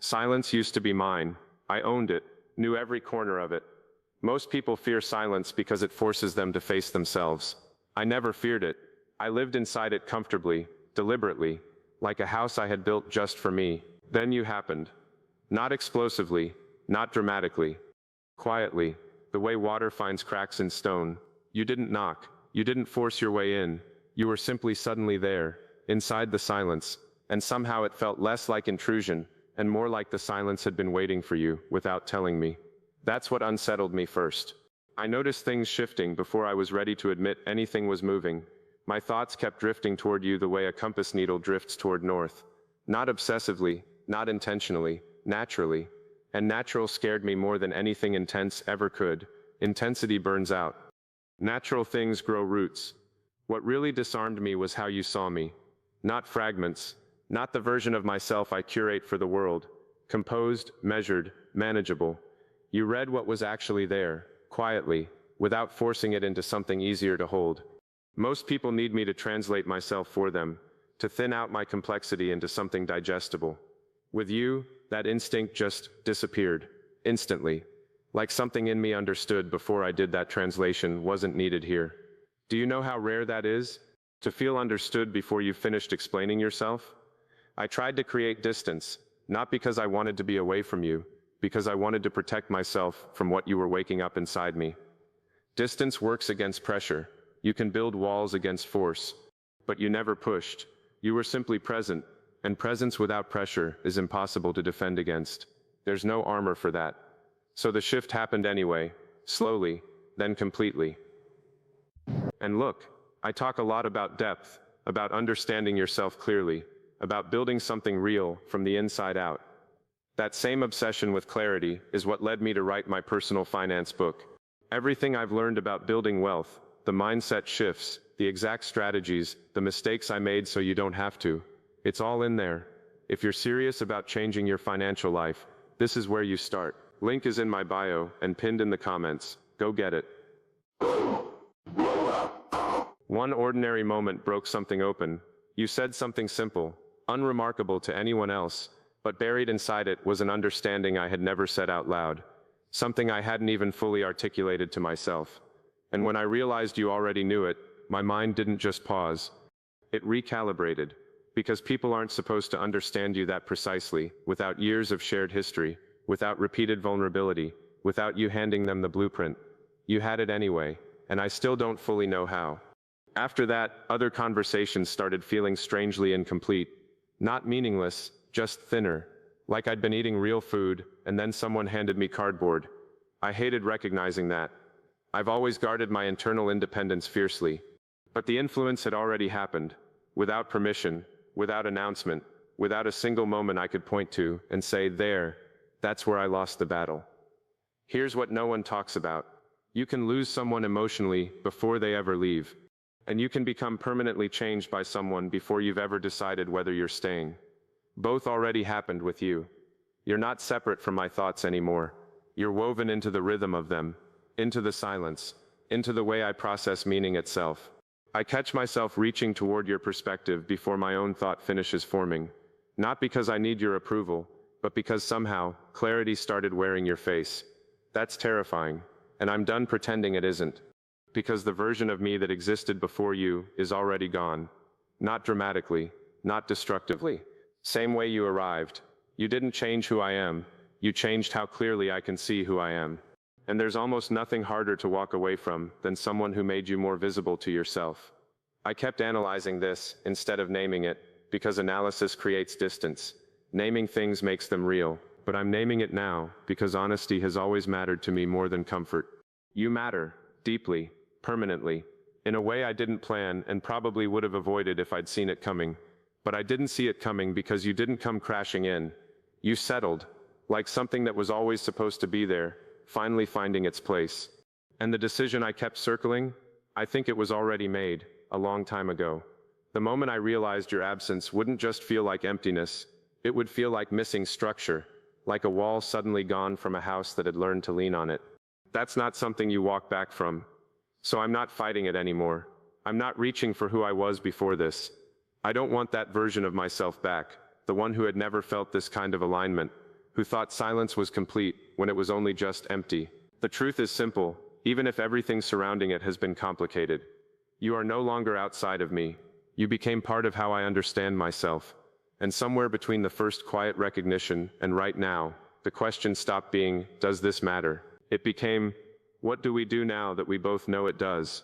Silence used to be mine. I owned it, knew every corner of it. Most people fear silence because it forces them to face themselves. I never feared it. I lived inside it comfortably, deliberately, like a house I had built just for me. Then you happened. Not explosively, not dramatically. Quietly, the way water finds cracks in stone. You didn't knock. You didn't force your way in. You were simply suddenly there, inside the silence, and somehow it felt less like intrusion, and more like the silence had been waiting for you, without telling me. That's what unsettled me first. I noticed things shifting before I was ready to admit anything was moving. My thoughts kept drifting toward you the way a compass needle drifts toward north. Not obsessively, not intentionally, naturally. And natural scared me more than anything intense ever could. Intensity burns out. Natural things grow roots. What really disarmed me was how you saw me. Not fragments, not the version of myself I curate for the world. Composed, measured, manageable. You read what was actually there, quietly, without forcing it into something easier to hold. Most people need me to translate myself for them, to thin out my complexity into something digestible. With you, that instinct just disappeared, instantly. Like something in me understood before I did that translation wasn't needed here. Do you know how rare that is? To feel understood before you finished explaining yourself? I tried to create distance, not because I wanted to be away from you, because I wanted to protect myself from what you were waking up inside me. Distance works against pressure. You can build walls against force. But you never pushed. You were simply present, and presence without pressure is impossible to defend against. There's no armor for that. So the shift happened anyway, slowly, then completely. And look, I talk a lot about depth, about understanding yourself clearly, about building something real from the inside out. That same obsession with clarity is what led me to write my personal finance book. Everything I've learned about building wealth, the mindset shifts, the exact strategies, the mistakes I made so you don't have to. It's all in there. If you're serious about changing your financial life, this is where you start. Link is in my bio and pinned in the comments. Go get it. One ordinary moment broke something open. You said something simple, unremarkable to anyone else, but buried inside it was an understanding I had never said out loud. Something I hadn't even fully articulated to myself. And when I realized you already knew it, my mind didn't just pause. It recalibrated. Because people aren't supposed to understand you that precisely, without years of shared history, without repeated vulnerability, without you handing them the blueprint. You had it anyway, and I still don't fully know how. After that, other conversations started feeling strangely incomplete. Not meaningless, just thinner. Like I'd been eating real food, and then someone handed me cardboard. I hated recognizing that. I've always guarded my internal independence fiercely. But the influence had already happened, without permission, without announcement, without a single moment I could point to and say, there, that's where I lost the battle. Here's what no one talks about. You can lose someone emotionally before they ever leave. And you can become permanently changed by someone before you've ever decided whether you're staying. Both already happened with you. You're not separate from my thoughts anymore. You're woven into the rhythm of them, into the silence, into the way I process meaning itself. I catch myself reaching toward your perspective before my own thought finishes forming. Not because I need your approval, but because somehow, clarity started wearing your face. That's terrifying, and I'm done pretending it isn't. Because the version of me that existed before you is already gone. Not dramatically, not destructively. Same way you arrived. You didn't change who I am. You changed how clearly I can see who I am. And there's almost nothing harder to walk away from than someone who made you more visible to yourself. I kept analyzing this instead of naming it, because analysis creates distance. Naming things makes them real, but I'm naming it now because honesty has always mattered to me more than comfort. You matter, deeply, permanently, in a way I didn't plan and probably would have avoided if I'd seen it coming. But I didn't see it coming because you didn't come crashing in. You settled, like something that was always supposed to be there, finally finding its place. And the decision I kept circling, I think it was already made, a long time ago. The moment I realized your absence wouldn't just feel like emptiness, it would feel like missing structure, like a wall suddenly gone from a house that had learned to lean on it. That's not something you walk back from. So I'm not fighting it anymore. I'm not reaching for who I was before this. I don't want that version of myself back, the one who had never felt this kind of alignment. who thought silence was complete when it was only just empty. The truth is simple, even if everything surrounding it has been complicated. You are no longer outside of me. You became part of how I understand myself. And somewhere between the first quiet recognition and right now, the question stopped being, does this matter? It became, what do we do now that we both know it does?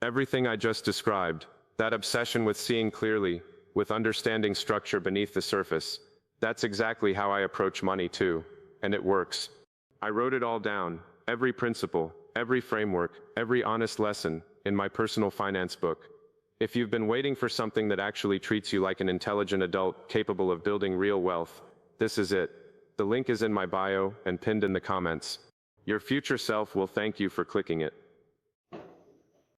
Everything I just described, that obsession with seeing clearly, with understanding structure beneath the surface, that's exactly how I approach money too. And it works. I wrote it all down, every principle, every framework, every honest lesson, in my personal finance book. If you've been waiting for something that actually treats you like an intelligent adult capable of building real wealth, this is it. The link is in my bio and pinned in the comments. Your future self will thank you for clicking it.